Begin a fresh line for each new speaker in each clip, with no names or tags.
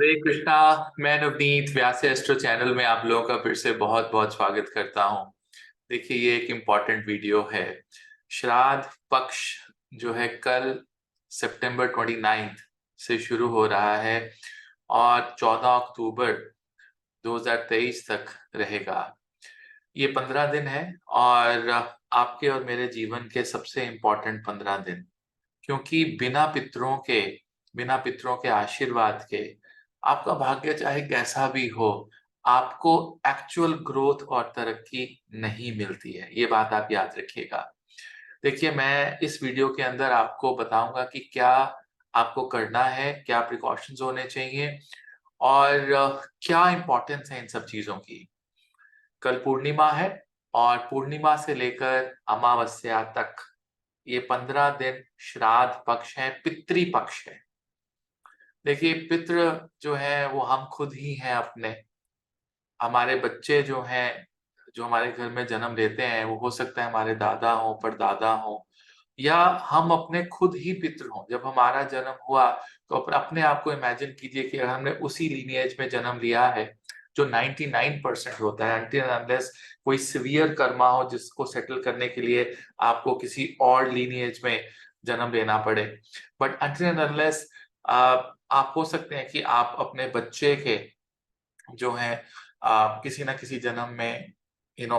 हरे कृष्णा। मैं नवनीत व्यास astro channel में आप लोगों का फिर से बहुत बहुत स्वागत करता हूं। देखिए, ये एक इम्पॉर्टेंट वीडियो है। श्राद्ध पक्ष जो है कल सितंबर 29 से शुरू हो रहा है और 14 अक्टूबर 2023 तक रहेगा। ये 15 दिन है और आपके और मेरे जीवन के सबसे इम्पोर्टेंट 15 दिन, क्योंकि बिना पितरों के आशीर्वाद के आपका भाग्य चाहे कैसा भी हो, आपको एक्चुअल ग्रोथ और तरक्की नहीं मिलती है। ये बात आप याद रखिएगा। देखिए, मैं इस वीडियो के अंदर आपको बताऊंगा कि क्या आपको करना है, क्या प्रिकॉशंस होने चाहिए और क्या इंपॉर्टेंस है इन सब चीजों की। कल पूर्णिमा है और पूर्णिमा से लेकर अमावस्या तक ये 15 दिन श्राद्ध पक्ष है, पितृ पक्ष है। देखिए, पितृ जो है वो हम खुद ही हैं अपने। हमारे बच्चे जो हैं, जो हमारे घर में जन्म लेते हैं, वो हो सकता है हमारे दादा हो, परदादा हो, या हम अपने खुद ही पितृ हों। जब हमारा जन्म हुआ तो अपने आप को इमेजिन कीजिए कि अगर हमने उसी लीनिएज में जन्म लिया है जो 99% होता है, अनटिल अनलेस कोई सिवियर कर्मा हो जिसको सेटल करने के लिए आपको किसी और लीनिएज में जन्म लेना पड़े। बट अनटिल अनलेस आप हो सकते हैं कि आप अपने बच्चे के जो है किसी ना किसी जन्म में यू नो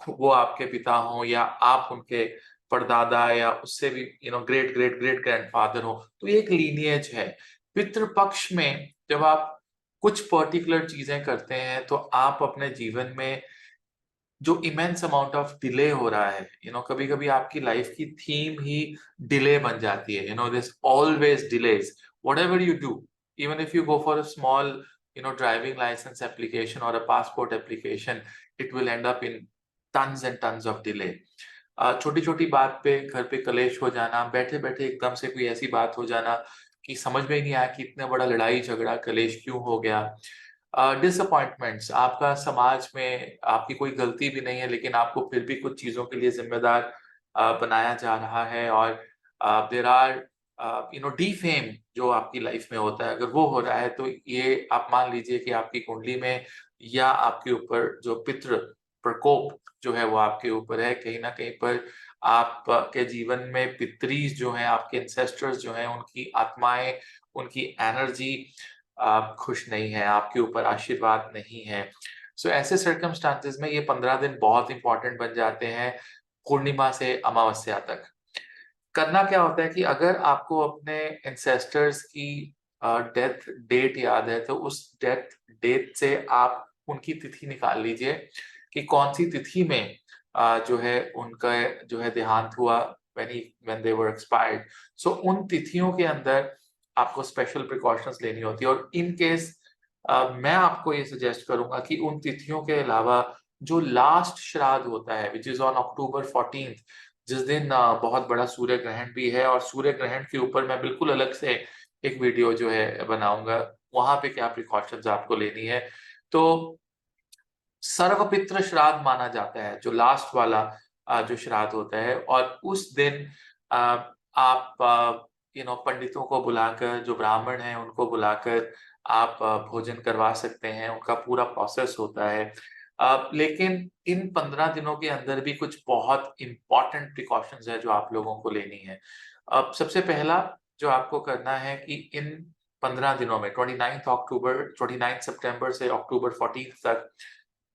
वो आपके पिता हो या आप उनके परदादा या उससे भी ग्रेट ग्रेट ग्रेट ग्रैंडफादर हो, तो ये एक लीनिएज है। पितृपक्ष में जब आप कुछ पर्टिकुलर चीजें करते हैं तो आप अपने जीवन में जो इमेंस अमाउंट ऑफ डिले हो रहा है, कभी कभी आपकी लाइफ की थीम ही डिले बन जाती है। This always delays what ever you do, even if you go for a small driving license application or a passport application, it will end up in tons and tons of delay. छोटी छोटी बात पे घर पे कलेश हो जाना, बैठे बैठे एकदम से कोई ऐसी बात हो जाना कि समझ में ही नहीं आया कि इतना बड़ा लड़ाई झगड़ा कलेश क्यों हो गया। डिसअपॉइंटमेंट्स, आपका समाज में आपकी कोई गलती भी नहीं है लेकिन आपको फिर भी कुछ चीजों के लिए जिम्मेदार बनाया जा रहा है, और देर आर डीफेम जो आपकी लाइफ में होता है, अगर वो हो रहा है तो ये आप मान लीजिए कि आपकी कुंडली में या आपके ऊपर जो पितृ प्रकोप जो है वो आपके ऊपर है। कहीं ना कहीं पर आपके जीवन में पितरीज जो हैं, आपके इंसेस्टर्स जो हैं, उनकी आत्माएं, उनकी एनर्जी आप खुश नहीं है, आपके ऊपर आशीर्वाद नहीं है। सो ऐसे सर्कमस्टांसेस में ये 15 दिन बहुत इंपॉर्टेंट बन जाते हैं, पूर्णिमा से अमावस्या तक। करना क्या होता है कि अगर आपको अपने एंसेस्टर्स की डेथ डेट याद है तो उस डेथ डेट से आप उनकी तिथि निकाल लीजिए कि कौन सी तिथि में जो है उनका जो है देहांत हुआ, व्हेन दे वर एक्सपायर्ड। सो उन तिथियों के अंदर आपको स्पेशल प्रिकॉशंस लेनी होती है, और इन केस मैं आपको ये सजेस्ट करूंगा कि उन तिथियों के अलावा जो लास्ट श्राद्ध होता है विच इज ऑन अक्टूबर 14, जिस दिन बहुत बड़ा सूर्य ग्रहण भी है, और सूर्य ग्रहण के ऊपर मैं बिल्कुल अलग से एक वीडियो जो है बनाऊंगा, वहां पे क्या प्रिकॉशंस आपको लेनी है। तो सर्वपितृ श्राद्ध माना जाता है जो लास्ट वाला जो श्राद्ध होता है, और उस दिन अ, आप पंडितों को बुलाकर, जो ब्राह्मण हैं उनको बुलाकर आप भोजन करवा सकते हैं। उनका पूरा प्रोसेस होता है। लेकिन इन 15 दिनों के अंदर भी कुछ बहुत इंपॉर्टेंट प्रिकॉशंस है जो आप लोगों को लेनी है। अब सबसे पहला जो आपको करना है कि इन 15 दिनों में 29 सितंबर से अक्टूबर 14 तक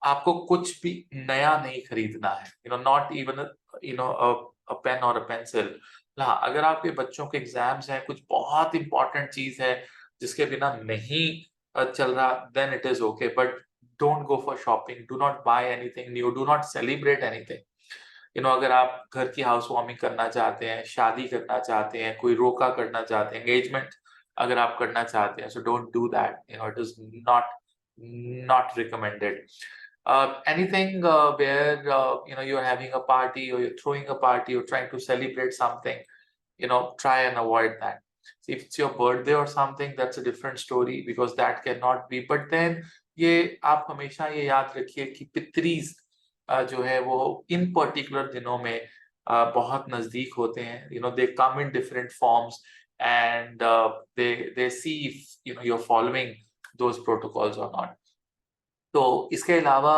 आपको कुछ भी नया नहीं खरीदना है। नॉट इवन पेन और अ पेंसिल। हाँ, अगर आपके बच्चों के एग्जाम्स हैं, कुछ बहुत इंपॉर्टेंट चीज है जिसके बिना नहीं चल रहा, then it is okay, but don't go for shopping, do not buy anything new, do not celebrate anything. अगर आप घर की हाउस वार्मिंग करना चाहते हैं, शादी करना चाहते हैं, कोई रोका करना चाहते हैं, एंगेजमेंट अगर आप करना चाहते हैं, so don't do that. It is not not recommended. Anything where you're having a party or you're throwing a party or trying to celebrate something, try and avoid that. See, if it's your birthday or something, that's a different story because that cannot be. But then ये आप हमेशा ये याद रखिए कि पितरीज जो है वो इन पर्टिकुलर दिनों में बहुत नजदीक होते हैं। They come in different forms and they see if you're following those protocols or not. तो इसके अलावा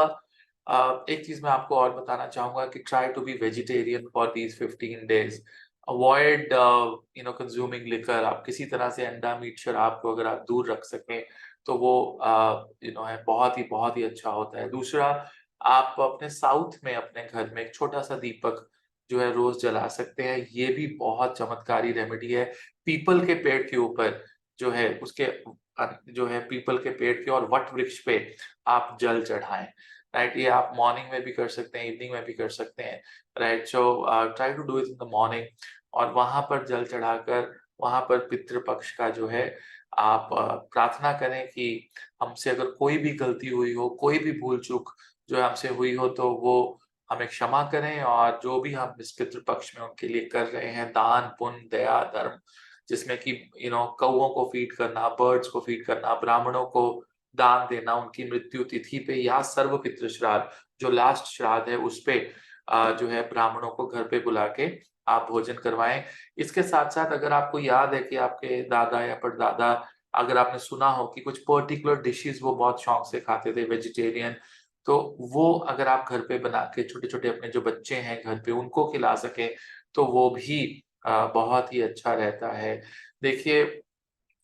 एक चीज़ मैं आपको और बताना चाहूँगा कि try to be vegetarian for these 15 days. Avoid consuming liquor. आप किसी तरह से अंडा, मीट, शराब को अगर आप दूर रख सकें, तो वो है बहुत ही अच्छा होता है। दूसरा, आप अपने साउथ में अपने घर में एक छोटा-सा दीपक जो है रोज़ जला सकते हैं। ये भी बहुत चमत्कारी रेमेडी है। पीपल के पेड़ के ऊपर जो है उसके जो है पीपल के पेड़ के और वट वृक्ष पे आप जल चढ़ाएँ, राइट? ये आप मॉर्निंग में भी कर सकते हैं, इवनिंग में भी कर सकते हैं, right? So try to do it in the morning और वहाँ पर जल चढ़ाकर वहाँ पर पितृ पक्ष का जो है आप प्रार्थना करें कि हमसे अगर कोई भी गलती हुई हो, कोई भी भूल-चूक जो है हमसे हुई हो, तो वो हमें क्षमा करें और जो भी हम इस पितृ पक्ष में उनके लिए कर रहे हैं, दान, पुण्य, दया, धर्म, जिसमें कि कौओं को फीड करना, बर्ड्स को फीड करना, ब्राह्मणों को दान देना, उनकी मृत्यु तिथि पे या सर्व पितृ श्राद्ध, जो लास्ट श्राद्ध है उस पे जो है ब्राह्मणों को घर पे बुला के आप भोजन करवाएँ। इसके साथ-साथ अगर आपको याद है कि आपके दादा या परदादा, अगर आपने सुना हो कि कुछ पर्टिकुलर डिशेज़ वो बहुत शौक से खाते थे वेजिटेरियन, तो वो अगर आप घर पे बना के छोटे-छोटे अपने जो बच्चे हैं घर पे उनको खिला सकें, तो वो भी बहुत ही अच्छा रहता है। देखिए,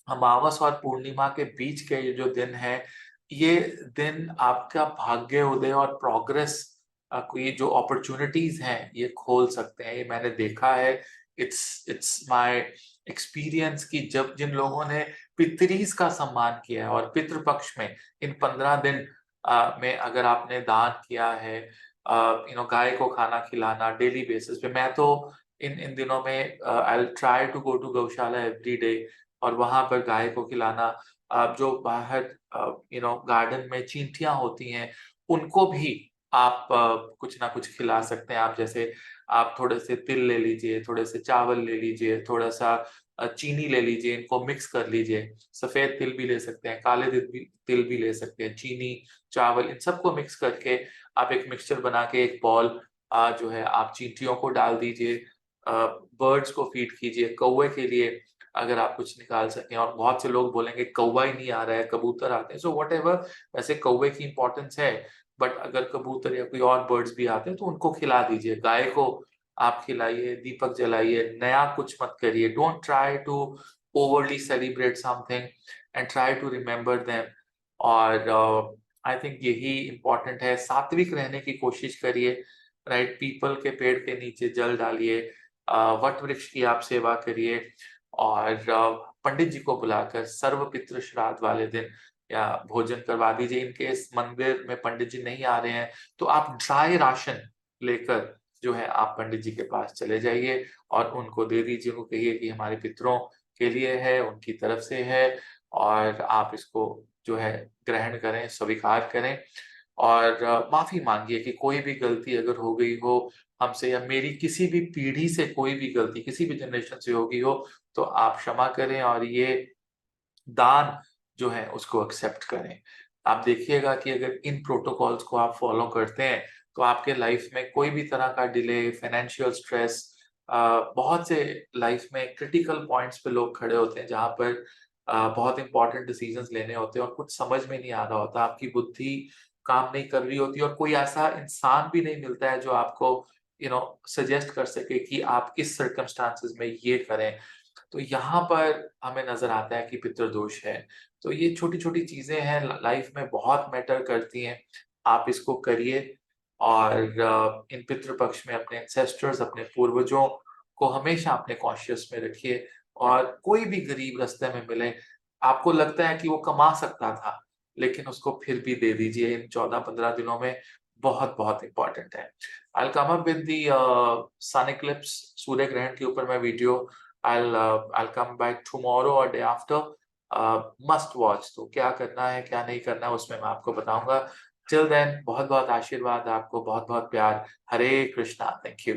अमावस और पूर्णिमा के बीच के ये जो दिन हैं, ये दिन आपका भाग्य उदय और प्रोग्रेस को ये जो अपॉर्च्युनिटीज़ हैं, ये खोल सकते हैं। ये मैंने देखा है, इट्स इट्स माय एक्सपीरियंस कि जब जिन लोगों ने पितरीज़ का सम्मान किया है और पितृ पक्ष में इन 15 दिन में अगर आपने दान किया है, गाय को खाना खिलाना डेली बेसिस पे। मैं तो इन इन दिनों में I will try to go to gaushala every day और वहाँ पर गाय को खिलाना। जो बाहर गार्डन में चींटियाँ होती हैं, उनको भी आप कुछ ना कुछ खिला सकते हैं। आप जैसे आप थोड़े से तिल ले लीजिए, थोड़े से चावल ले लीजिए, थोड़ा-सा चीनी ले लीजिए, इनको मिक्स कर लीजिए। सफ़ेद तिल भी ले सकते हैं, काले तिल भी ले सकते हैं, चीनी, चावल इन सबको मिक्स करके आप एक मिक्सचर बना के एक बॉल जो है आप चींटियों को डाल दीजिए। अ, बर्ड्स को फीड कीजिए, कौवे के लिए अगर आप कुछ निकाल सकें और बहुत से लोग बोलेंगे कौवा ही नहीं आ रहा है, कबूतर आते हैं, सो व्हाटएवर। वैसे कौवे की इम्पोर्टेंस है, बट अगर कबूतर या कोई और बर्ड्स भी आते हैं तो उनको खिला दीजिए। गाय को आप खिलाइए, दीपक जलाइए, नया कुछ मत करिए। Don't try to overly celebrate something and try to remember them. और आई थिंक यही इम्पोर्टेंट है। सात्विक रहने की कोशिश करिए, राइट? पीपल के पेड़ के नीचे जल डालिए, वट वृक्ष की आप सेवा करिए और पंडित जी को बुलाकर सर्व पितृ श्राद्ध वाले दिन या भोजन करवा दीजिए। इन केस मंदिर में पंडित जी नहीं आ रहे हैं, तो आप ड्राई राशन लेकर जो है आप पंडित जी के पास चले जाइए और उनको दे दीजिए। उनको कहिए कि हमारे पितरों के लिए है, उनकी तरफ से है और आप इसको जो है ग्रहण करें, स्वीकार करें और माफ़ी माँगिए कि कोई भी गलती अगर हो गई हो हमसे या मेरी किसी भी पीढ़ी से कोई भी गलती किसी भी जनरेशन से हो गई हो, तो आप क्षमा करें और ये दान जो है उसको एक्सेप्ट करें। आप देखिएगा कि अगर इन प्रोटोकॉल्स को आप फॉलो करते हैं, तो आपके लाइफ में कोई भी तरह का डिले, फाइनेंशियल स्ट्रेस अ, बहुत से लाइफ में क्रिटिकल पॉइंट्स पे लोग खड़े होते हैं जहाँ पर बहुत इंपॉर्टेंट डिसीजंस लेने होते हैं और कुछ समझ में नहीं आ रहा होता, आपकी बुद्धि काम नहीं कर रही होती और कोई ऐसा इंसान भी नहीं मिलता है जो आपको सजेस्ट कर सके कि आप इस सर्कमस्टांसेस में ये करें। तो यहाँ पर हमें नज़र आता है कि पितृदोष है। तो ये छोटी-छोटी चीज़ें हैं लाइफ में बहुत मैटर करती हैं। आप इसको करिए और इन पितृ पक्ष में अपने एंसेस्टर्स, अपने पूर्वजों को हमेशा अपने कॉन्शियस में रखिए और कोई भी गरीब रास्ते में मिले, आपको लगता है कि वो कमा सकता था, लेकिन उसको फिर भी दे दीजिए इन 14-15 दिनों में, बहुत-बहुत इम्पोर्टेंट है। I will come up with the sun eclipse, सूर्य ग्रहण के ऊपर मैं video I'll come back tomorrow or day after. Must watch. तो क्या करना है, क्या नहीं करना है उसमें मैं आपको बताऊँगा। टिल देन बहुत-बहुत आशीर्वाद आपको, बहुत-बहुत प्यार। हरे कृष्णा। Thank you.